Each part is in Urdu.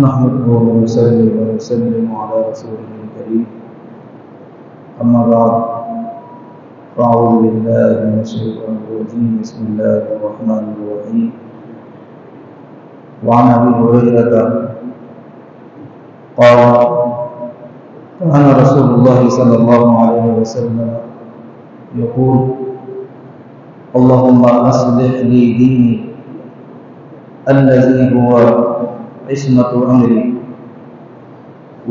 نحمده ونصلي ونسلم على رسوله الكريم أما بعد فأعوذ بالله من الشيطان الرجيم بسم الله الرحمن الرحيم وعن أبي هريرة قال كان رسول الله صلى الله عليه وسلم يقول اللهم أصلح لي ديني الذي هو عصمة أمري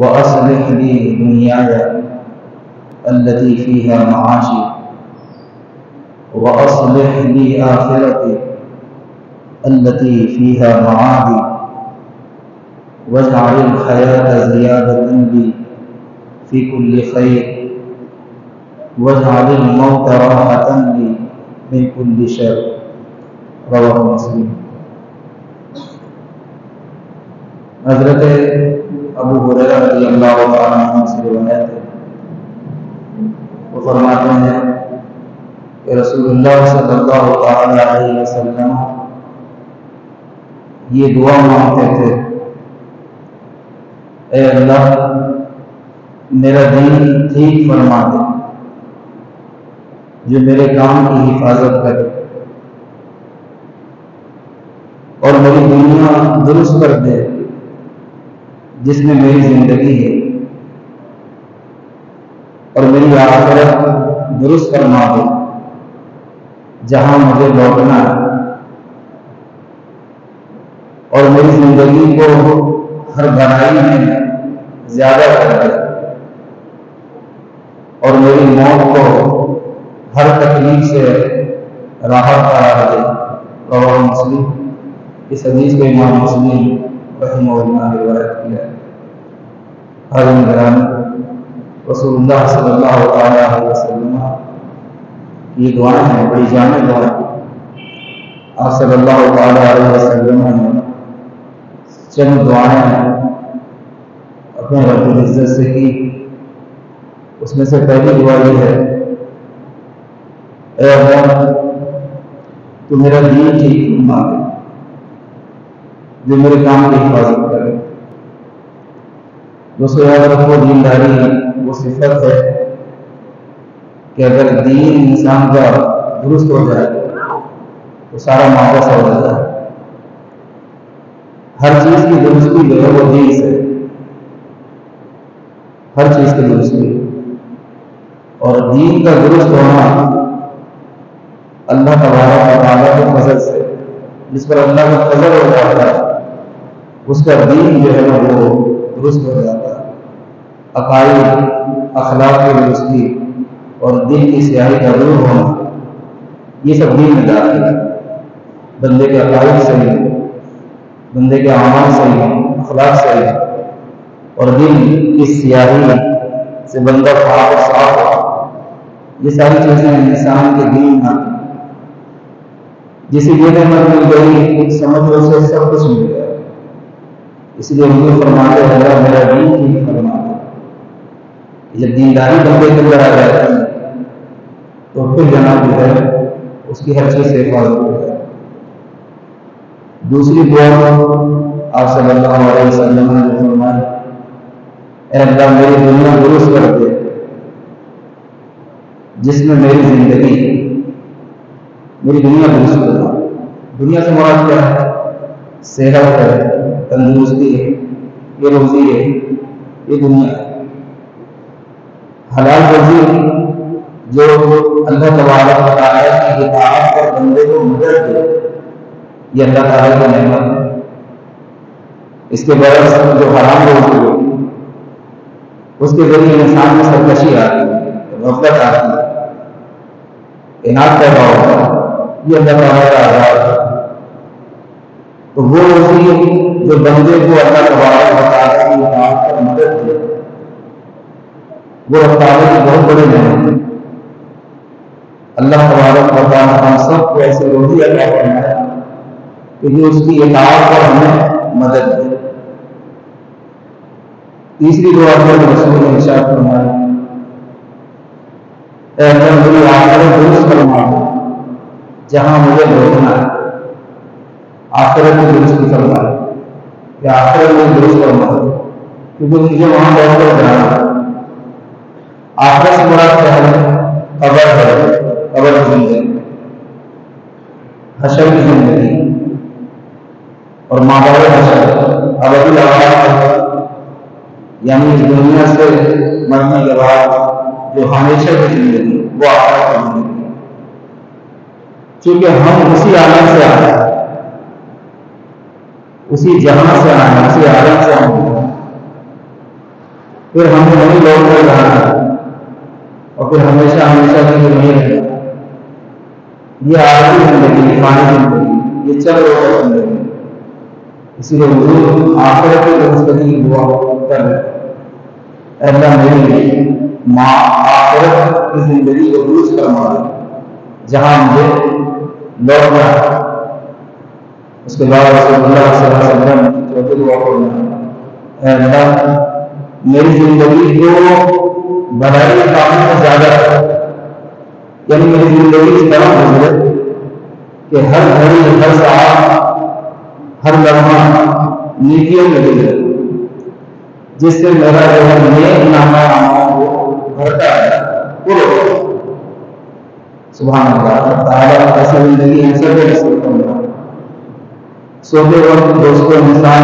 وأصلح لي دنياي التي فيها معاشي وأصلح لي آخرتي التي فيها معادي واجعل الحياة زيادة لي في كل خير واجعل الموت راحة لي من كل شر رواه مسلم۔ حضرت ابو ہریرہ رضی اللہ تعالیٰ عنہ سے روایت ہے، وہ فرماتے ہیں کہ رسول اللہ صلی اللہ علیہ وسلم یہ دعا مانگتے تھے، اے اللہ میرا دین ٹھیک فرما دے جو میرے کام کی حفاظت کرے اور میری دنیا درست کر دے جس میں میری زندگی ہے، اور میری آخرت درست فرما دے جہاں مجھے لوٹنا ہے، اور میری زندگی کو ہر بھلائی میں زیادہ کر دے اور میری موت کو ہر تکلیف سے راحت قرار دے۔ رواه مسلم۔ اس حدیث کو امام مسلم رحمہ اللہ نے روایت کیا ہے۔ حاضرین گرامی، رسول اللہ صلی اللہ علیہ وسلم یہ دعائیں ہیں، بڑی جامع دعائیں۔ آپ صلی اللہ علیہ وسلم نے چند دعائیں اپنے رب العزت سے کی۔ اس میں سے پہلی دعا یہ ہے، اے اللہ تو میرا دین ٹھیک فرما دے جو میرے کام کی حفاظت کرے۔ دوستو یاد رکھو، دینداری وہ صفت ہے کہ اگر دین انسان کا درست ہو جائے تو سارا معاملہ سا ہو جاتا ہے۔ ہر چیز کی درستی جو ہے وہ دین سے، ہر چیز کی درستی، اور دین کا درست ہونا اللہ تبارک و تعالیٰ کے فضل سے، جس پر اللہ کا فضل ہو جاتا ہے اس کا دین جو ہے وہ درست ہو جاتا ہے۔ عقائد، اخلاق کی درستی اور دل کی سیاہی کا دور ہونا، یہ سب دین میں داخل ہے۔ بندے کے عقائد صحیح ہو، بندے کے اعمال صحیح ہو، اخلاق صحیح ہو، اور دل کی سیاہی سے بندہ پاک اور صاف ہو، یہ ساری چیزیں انسان کے دین میں جسی یہ نعمت مل گئی سمجھ لو سے سب کچھ مل گیا۔ اس لیے حضور فرماتے ہیں اللہ میرا دین ٹھیک فرما دے۔ جب دینداری بندے کے اندر آ جاتی ہے تو پھر جناب جو ہے اس کی ہر چیز سے حفاظت ہو جائے۔ دوسری دعا آپ صلی اللہ علیہ وسلم نے فرمایا، اے اللہ میری دنیا درست کر دے جس میں میری زندگی، میری دنیا درست کر دے۔ دنیا سے مراد کیا ہے؟ صحت ہے، تندرستی ہے، یہ روزی ہے، یہ دنیا ہے۔ حلال روزی جو اللہ تبارک و تعالیٰ کی اطاعت پر بندے کو مدد دے، یہ اللہ تعالیٰ کی نعمت ہے۔ اس کے برعکس جو حرام روزی ہوتی ہے اس کے ذریعے انسان میں سرکشی آتی ہے، غفلت آتی ہے، اناد پیدا ہوتا ہے، یہ اللہ تعالیٰ کا عذاب ہے۔ تو وہ روزی جو بندے کو اللہ تبارک و تعالیٰ کی اطاعت پر مدد دے، وہ رب تعالیٰ کی بہت بڑی نعمت ہے۔ اللہ تبارک و تعالیٰ ہم سب کو ایسے روزی عطا فرمائے کہ جو اس کی اطاعت پر ہمیں مدد دے۔ تیسری دعا میں رسول نے ارشاد فرمایا، اے اللہ میری آخرت درست فرما دے جہاں مجھے لوٹنا ہے، آخرت کی درستی فرمائے۔ کہ آخرت میں درست کرنا، کیونکہ مجھے وہاں بیٹھ کر جانا ہے۔ آخرت سے مراد کیا ہے؟ قبر ہے، قبر کی زندگی، حشر کی زندگی اور مابعد حشر، ابدی آباد، یعنی دنیا سے مرنے کے بعد جو ہمیشہ کی زندگی، وہ آخرت کی زندگی۔ چونکہ ہم اسی عالم سے آئے ہیں، اسی جہاں سے آئے ہیں، اسی عالم سے آئے ہیں، پھر ہمیں وہیں لوٹ کر جانا ہے اور پھر ہمیشہ ہمیشہ کے لیے نہیں رہنا۔ یہ عارضی زندگی، فانی زندگی، یہ چل رہا زندگی۔ اسی لیے حضور آخرت کی زندگی دعا کر رہے ہیں، اے اللہ میری ماں آخرت کی زندگی کو درست فرما دے جہاں مجھے لوٹنا ہے۔ اس کے بعد رسول اللہ صلی اللہ علیہ وسلم چوتھی دعا کرنا، اے اللہ میری زندگی کو بھلائی کاموں میں زیادہ ہے، یعنی میری زندگی اس طرح گزرے کہ ہر گھڑی، ہر ساعت، ہر لمحہ نیکیوں میں گزرے، جس سے میرا جو ہے نیک نامہ کو بھرتا ہے، پورا ہوتا ہے۔ سبحان اللہ تعالیٰ ایسی زندگی ہم سب کو نصیب کرنا۔ سوتے وقت دوستوں انسان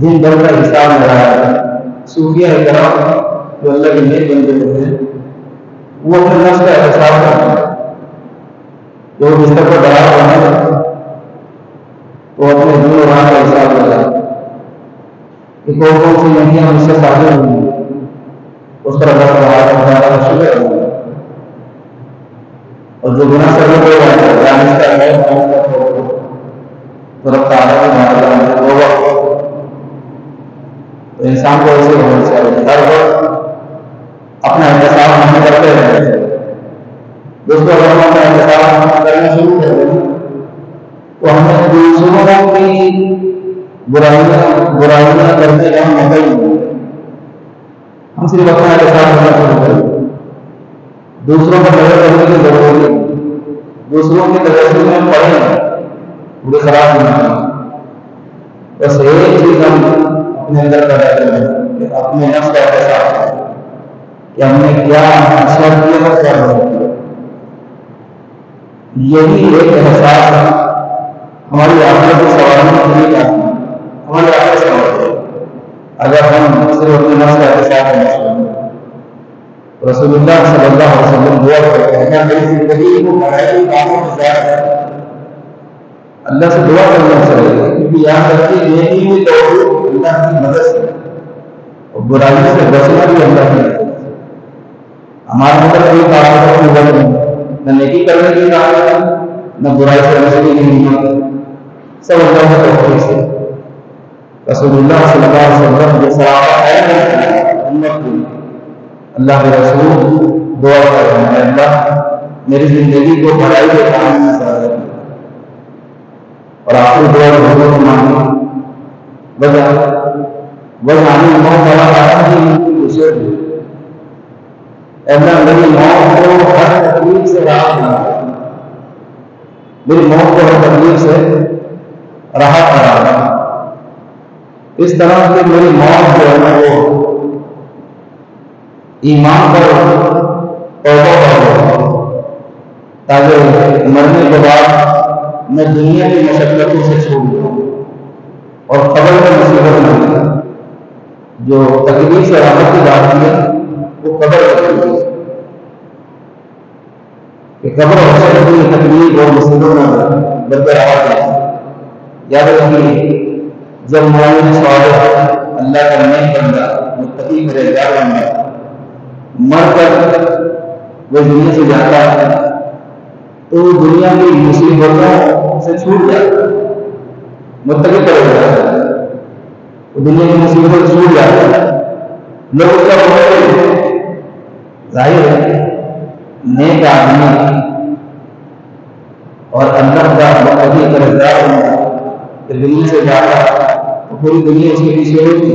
دن بھر کا حساب لگایا ہے۔ صوفیہ کرام جو اللہ کے نیک بندے ہوتے ہیں، وہ اپنے نفس کا احساس کرتے ہیں، جو بستر پر ڈرا ہوا ہے تو اپنے دل و رات کا حساب لگایا کہ کون سی نیکیاں مجھ سے صادر ہوئی، اس پر اللہ تعالیٰ کا شکر ہے، اور جو گناہ سے ہو گیا تو رب تعالیٰ کی معاملہ ہوگا۔ تو انسان کو ایسے ہونا چاہیے، ہر وقت اپنا احتساب ہم کرتے رہنا چاہیے۔ دوستوں اگر ہم اپنا احتساب کرنا شروع کر دیں تو ہمیں دوسروں کی برائیاں کرنے کا موقع ہی نہیں، ہم صرف اپنا احتساب کرنا شروع کر دیں، دوسروں کو نظر کرنے کی ضرورت نہیں، دوسروں کی تجسس میں پڑھیں بڑی خراب نہیں ہے۔ بس ایک چیز ہم اپنے اندر پیدا کریں کہ اپنے نفس کا احساس کریں کہ ہم نے کیا اچھا کیا اور کیا برا کیا۔ یہی ایک احساس ہماری آخرت کو سنوارنے کے لیے کافی ہے، ہماری آخرت سنوار ہے اگر ہم صرف اپنے نفس کا احساس کرنا شروع کریں۔ رسول اللہ صلی اللہ علیہ وسلم دعا کرتے ہیں کہ میری زندگی کو بڑھائی کاموں میں زیادہ ہے۔ اللہ سے دعا کرنا چاہیے کیونکہ یہاں تک کہ نیکی بھی توفیق اللہ کی مدد سے اور برائیوں سے بچنا بھی اللہ کی مدد سے۔ ہمارے اندر کوئی طاقت نہیں، نہ نیکی کرنے کی طاقت، نہ برائی سے بچنے کی ہمت، سب اللہ کے توفیق سے۔ رسول اللہ صلی اللہ علیہ وسلم جو صحابہ ہے امت کی، اللہ کے رسول دعا کر رہے ہیں، اللہ میری زندگی کو بڑائی کے کام میں زیادہ کر۔ اور آخری دعا حضور کی مانگی وجہ موت والا آدم کی خوشی ہوئی، اللہ میری موت کو ہر تکلیف سے راحت دے، میری موت کو ہر تکلیف سے راحت کرا۔ اس طرح سے میری موت جو ہے وہ ایمان پر توبہ ہو، تاکہ مرنے کے بعد میں دنیا کی مشقتوں سے چھوٹ جاؤں اور قبر میں مصیبت نہ ملے۔ جو تکلیف سے راحت کی بات ہے وہ قبر کی ہے کہ قبر ہمیشہ کوئی تکلیف اور مصیبت نہ ملے بلکہ راحت ہے۔ یاد رکھیے جب مومن صالح اللہ کا نیک بندہ متقی پرہیزگار بندہ مر کر وہ دنیا سے جاتا ہے تو وہ دنیا کی مصیبتوں سے چھوٹ جاتا ہے، متقی پرہیزگار ہے، وہ دنیا کی مصیبتوں سے چھوٹ جاتا ہے۔ لوگ اس کا بہت ظاہر ہے نیک آدمی اور اللہ کا متقی پرہیزگار بندہ کہ دنیا سے جاتا تو پوری دنیا اس کے پیچھے ہوتی،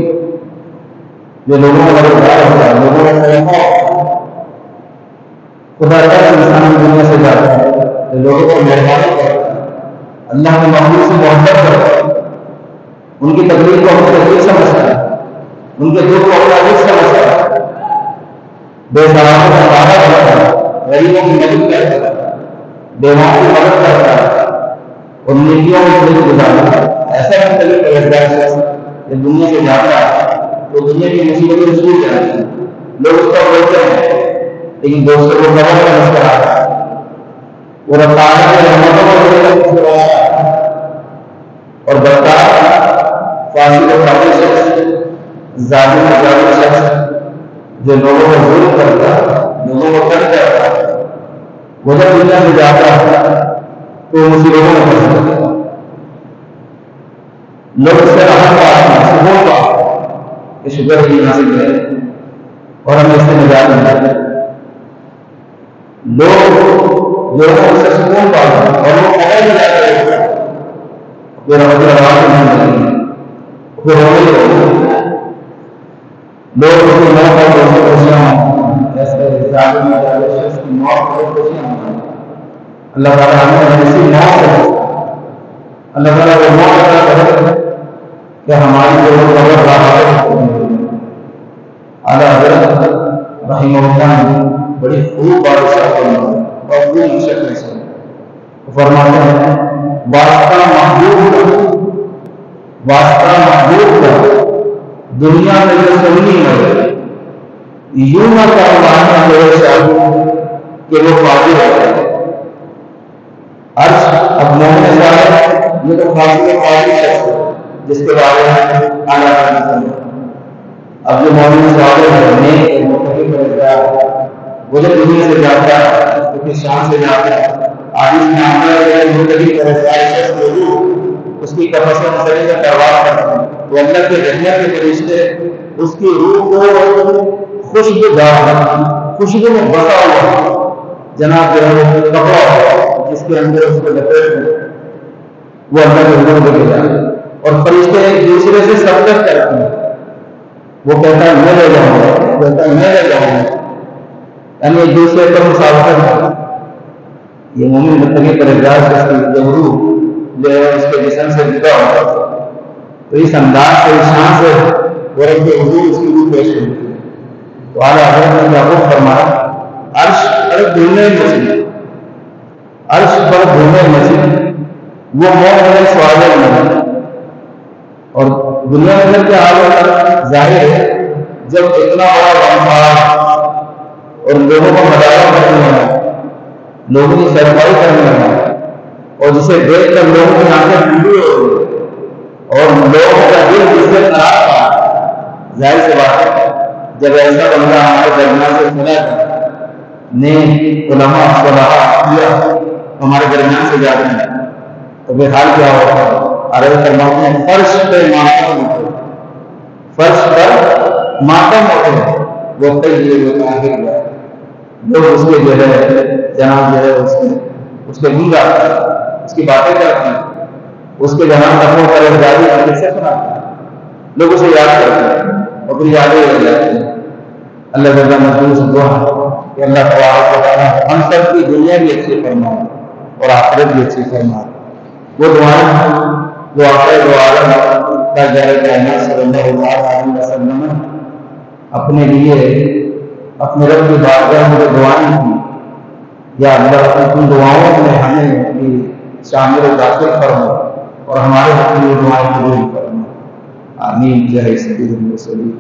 جو لوگوں کا مددگار ہوتا ہے، لوگوں کا خیر خدا کا انسان دنیا سے جاتا ہے تو لوگوں کو مہربانی کرتا ہے، اللہ کے محبوب سے محبت کرتا ہے، ان کی تکلیف کو اپنی تکلیف سمجھتا ہے، ان کے دکھ کو اپنا دکھ سمجھتا ہے، بے سہاروں کا سہارا بنتا ہے، غریبوں کی مدد کرتا ہے، بیمار کی مدد کرتا ہے اور نیکیوں میں زندگی گزارتا ہے۔ ایسا مختلف پرہیزگار شخص جب دنیا سے جاتا ہے تو دنیا کی مصیبتیں چھوٹ جاتی ہیں، لوگ اس پر بولتے ہیں لیکن دوستوں کو خبر کا مسکراتا ہے، وہ رفتار کے رحمتوں کو مسکراتا ہے اور بدکار فاسد و فاجر شخص، ظالم و ظالم شخص جو لوگوں کو ظلم کرتا ہے، لوگوں کو تنگ کرتا ہے، وہ جب دنیا سے جاتا ہے تو مصیبتوں میں پھنس جاتا ہے۔ لوگ اس سے راحت پاتے ہیں، سکون پاتے ہیں کہ شکر ہی نصیب ہے اور ہمیں اس سے نجات ملتا ہے۔ لوگ جو ہے اس سے سکون پاتے ہیں اور وہ خبر بھی جاتے ہیں پھر رحمت اللہ کی نہیں ملتی، پھر رونے لوگ اس کی موت پر بہت خوشیاں ہوں، ایسے ظالم و ظالم شخص کی موت پر خوشیاں ہوں۔ اللہ تعالیٰ ہمیں ایسی موت سے اللہ تعالیٰ وہ موت عطا کرے کہ ہماری جو قبر راحت اعلیٰ حضرت رحمہ اللہ نے بڑی خوب بادشاہ فرمائی اور خوب شکل سے فرماتے ہیں، واسطہ محبوب کا دنیا میں جو سنی ہے یوں نہ فرمانا میرے شاہد کہ وہ فاضل ہے۔ عرش اب مومن صالح یہ تو فاضل شخص ہے جس کے بارے میں اعلیٰ حضرت نے اب جو مومن صالح ہے، نیک ہے، متقی پرہیزگار ہے، وہ جب دنیا سے جاتا ہے تو کس شان سے جاتا ہے؟ آدمی میں آتا ہے متقی پرہیزگار شخص کی روح اس کی قفس مسئلے کا پرواز کرتے ہیں تو اللہ کے رحمت کے فرشتے اس کی روح کو خوشبو میں بسا ہوا جناب جو ہے کپڑا جس کے اندر اس کو لپیٹ وہ اللہ کے حکم دے جاتا ہے اور فرشتے ایک دوسرے سے سبقت کرتے ہیں، وہ کہتا ہے میں لے جاؤں گا، کہتا ہے میں لے جاؤں گا، یعنی ایک دوسرے پر مسابقت ہے۔ یہ مومن متقی پرہیزگار شخص کی جب روح جو ہے اس کے جسم سے جدا ہوتا ہے تو اس انداز سے اس شان سے وہ رب کے حضور اس کی روح پیش ہوتی ہے۔ تو اعلیٰ حضرت نے کیا فرمایا، عرش پر گھومنے مسجد وہ مومن صالح نہیں، اور دنیا میں کے حالوں کا ظاہر ہے جب اتنا بڑا غمخوار اور لوگوں کو مداحہ کرنے والا، لوگوں کی سرمائی کرنے والا اور جسے دیکھ کر لوگوں کی آنکھیں ٹھنڈی ہو رہی اور لوگوں کا دل جس سے خراب تھا، ظاہر سی بات ہے جب ایسا بندہ ہمارے درمیان سے چلا تھا نیک علماء صلاح کیا ہمارے درمیان سے جاتے ہیں تو بے حال کیا ہوتا ہے؟ عرض فرماتے ہیں فرش پر ماتم ہوتے ہیں وہ کئی لوگ اس کے جو ہے جناب جو ہے اس کے گن گاتے ہیں، اس کی باتیں کرتے ہیں، اس کے جناب اپنوں پر ازدادی سے سناتے ہیں، لوگ اسے یاد کرتے ہیں اور پھر یادیں ہو جاتی ہیں۔ اللہ تعالیٰ مخصوص دعا کہ اللہ تبارک و تعالیٰ ہم سب کی دنیا بھی اچھی فرمائے اور آخرت بھی اچھی فرمائے۔ وہ دعائیں جو آخرت و عالم کا جائے کائنات صلی اللہ علیہ وسلم اپنے لیے اپنے رب کی بارگاہ میں جو دعائیں کی، یا اللہ ان دعاؤں میں ہمیں اپنی شامل و داخل فرما اور ہمارے حق میں دعائیں قبول فرما، آمین۔ جے سید المرسلین۔